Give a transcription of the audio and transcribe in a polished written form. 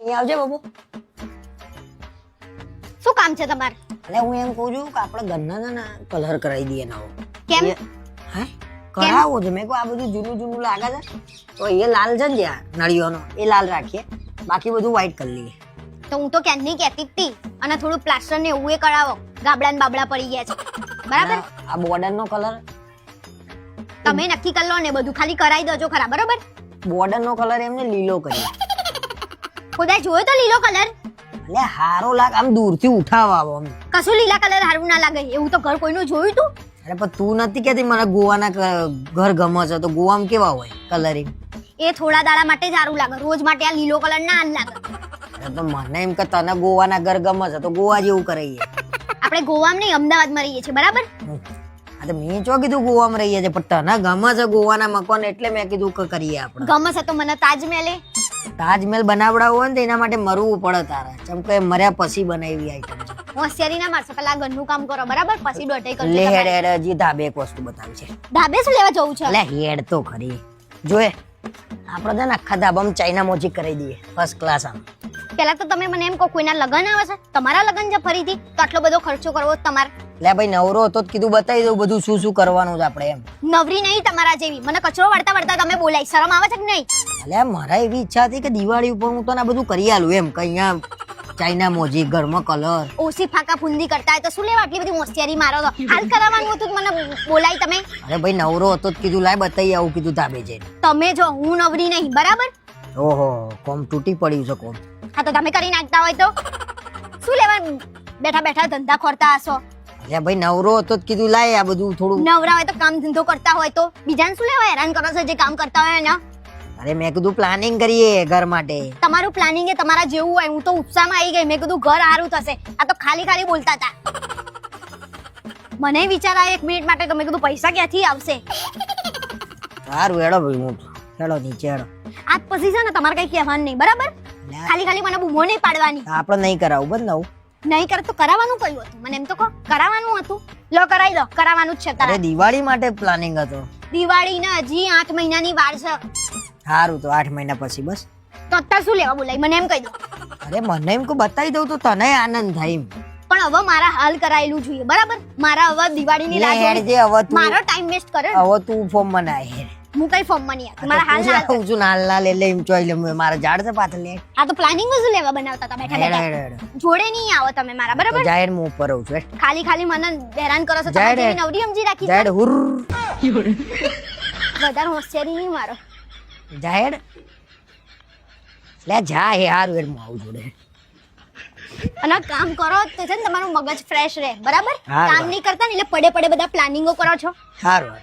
એ આવજે બાબુ. શું કામ છે તમારે? એટલે હું એમ કહું છું કે આપણે ઘરના છે ને કલર કરાવી દઈએ નવો. કેમ? હે કરાવો છે. મેં કહું આ બધું જૂનું જૂનું લાગે છે તો એ લાલ છે ને જ્યાં નળીઓનો એ લાલ રાખીએ, બાકી બધું વ્હાઈટ કરી લઈએ. તો હું તો ક્યાંની કહેતી જ હતી, અને થોડું પ્લાસ્ટર ને એવું એ કરાવો, ગાબડા ને બાબડા પડી ગયા છે. બરાબર? આ બોર્ડર નો કલર તમે નક્કી કરી લો ને, બધું ખાલી કરાવી દેજો ખરા. બરોબર? બોર્ડર નો કલર એમને લીલો કરીએ. ખુદા જોયો તો લીલો કલર? એટલે હારો લાગ, આમ દૂરથી ઉઠાવ આવો આમ. કશું લીલા કલર હારું ના લાગે. એવું તો ઘર કોઈનું જોયું તું? અરે પણ તું નથી કહેતી મને ગોવાના ઘર ગમે છે, તો ગોવામાં કેવા હોય કલરિંગ? એ થોડા દાડા માટે જ હારું લાગે, રોજ માટે આ લીલો કલર ના લાગે. અરે તો મને એમ કે તને ગોવાના ઘર ગમે છે તો ગોવા જેવું કરાઈએ. આપણે ગોવામાં નહીં, અમદાવાદમાં રહીએ છીએ. બરાબર? હા તો મેં જો કીધું ગોવામાં રહીએ છે, પણ તને ગમે છે ગોવાના મકાન એટલે મેં કીધું કે કરીએ આપણે. ગમે છે તો મને તાજમહેલ તાજમહેલ બનાવડાવવો હોય ને તો એના માટે મરવું પડે તારે, ચમ કે મર્યા પછી બનાવી આઈટમ છે. હોશિયારી ના મારશો, પેલા ઘરનું કામ કરો. બરાબર? પછી દોઢાઈ કરજો. લે હેડ હેડ, હજી ધાબે એક વસ્તુ બતાવી છે. ધાબે શું લેવા જવું છે? એટલે હેડ તો ખરી જોએ, આપણે છે ને આખા ધાબામાં ચાઇના મોજી કરી દઈએ ફર્સ્ટ ક્લાસ. આમ પેલા તો તમે મને એમ કહો, કોઈના લગન આવે છે? તમારા લગન છે ફરીથી? તો આટલો બધો ખર્ચો કરવો તમારે? લે ભાઈ નવરો હતો જ કીધું બતાવી દઉં બધું શું શું કરવાનું છે આપણે એમ. નવરી નહીં તમારા જેવી. મને કચરો વાળતા વાળતા તમે બોલાય, શરમ આવે છે કે નહીં? એટલે મારા એવી ઈચ્છા હતી કે દિવાળી ઉપર હું તને આ બધું કરી આલું એમ, કે અહીંયા ચાઇના મોજી, ઘરમાં કલર. ઓછી ફાકા ફુંદી કરતા હોય તો શું લેવા આટલી બધી હોશિયારી મારો તો? હાલ કરાવવાનું હતું તો મને બોલાય તમે. અરે ભાઈ નવરો હતો જ કીધું લાય બતાવી આવું કીધું ધાબે જઈને. તમે જો, હું નવરી નહીં. બરાબર? ઓહો કોમ તૂટી પડ્યું છે કોમ. હા તો તમે કરી નાખતા હોય તો શું લેવા બેઠા બેઠા ધંધા ખોરતા હશો? અરે ભાઈ નવરો હતો જ કીધું લાય આ બધું થોડું. નવરા હોય તો કામ ધંધો કરતા હોય તો બીજાને શું લેવા હેરાન કરો છો જે કામ કરતા હોય ને? અરે મેં કીધું પ્લાનિંગ કરીએ ઘર માટે. તમારું પ્લાનિંગ એ તમારા જેવું હોય. હું તો ઉત્સાહમાં આવી ગઈ, મેં કીધું ઘર સારું થશે. આ તો ખાલી ખાલી બોલતા હતા. મને વિચાર આવ્યો એક મિનિટ માટે, તો મેં કીધું પૈસા ક્યાંથી આવશે? સારું હેડો ભાઈ, હું હેડો નીચે હેડો. આજ પછી છે ને તમારે કઈ કહેવાનું નહીં. બરાબર? ખાલી ખાલી મને બૂમો નહીં પાડવાની. આપણે નહીં કરાવું બસ નવું. નહીં કરે તો કરાવવાનું કયું હતું? મને એમ તો કહો, કરાવવાનું હતું. લો કરાવી દો, કરાવવાનું જ છે અરે તારે. દિવાળી માટે પ્લાનિંગ હતો. દિવાળી ને હજી 8 મહિનાની વાર છે. સારું તો 8 મહિના પછી બસ. તો અત્યારે શું લેવા બોલાય મને એમ કહી દો. અરે મને એમ કે બતાવી દઉં તો તને આનંદ થાય એમ. પણ હવે મારા હાલ કરાયેલું જોઈએ. બરાબર? મારા હવે દિવાળીની રાહ લે હેડ જે હવે તું મારો ટાઈમ વેસ્ટ કરે ને. હવે તું ફોર્મ માં ના હેડ. હું કઈ ફોર્મ માં નહીં આવતી. મારા હાલ હાલ હું છું નાલ નાલ એટલે એમ ચોઈ લે મારા ઝાડ છે પાછળ લે. આ તો પ્લાનિંગ જ લેવા બનાવતા હતા બેઠા હેડ બેઠા. હેડ હેડ. જોડે નહીં આવો તમે મારા. બરાબર? જાહેર હું ઉપર રહું છું હેડ. ખાલી ખાલી મને હેરાન કરો છો. જાહેર તમારી નવરી સમજી રાખી છે. જાહેર હુર વધારે હોશિયારી નહીં મારો. જાહેર લે જા હે હારું હેડ હું આવું જોડે. અને કામ કરો તો છે ને તમારું મગજ ફ્રેશ રહે. બરાબર? હા, કામ નહીં કરતા ને એટલે પડે પડે બધા પ્લાનિંગો કરો છો. સારું.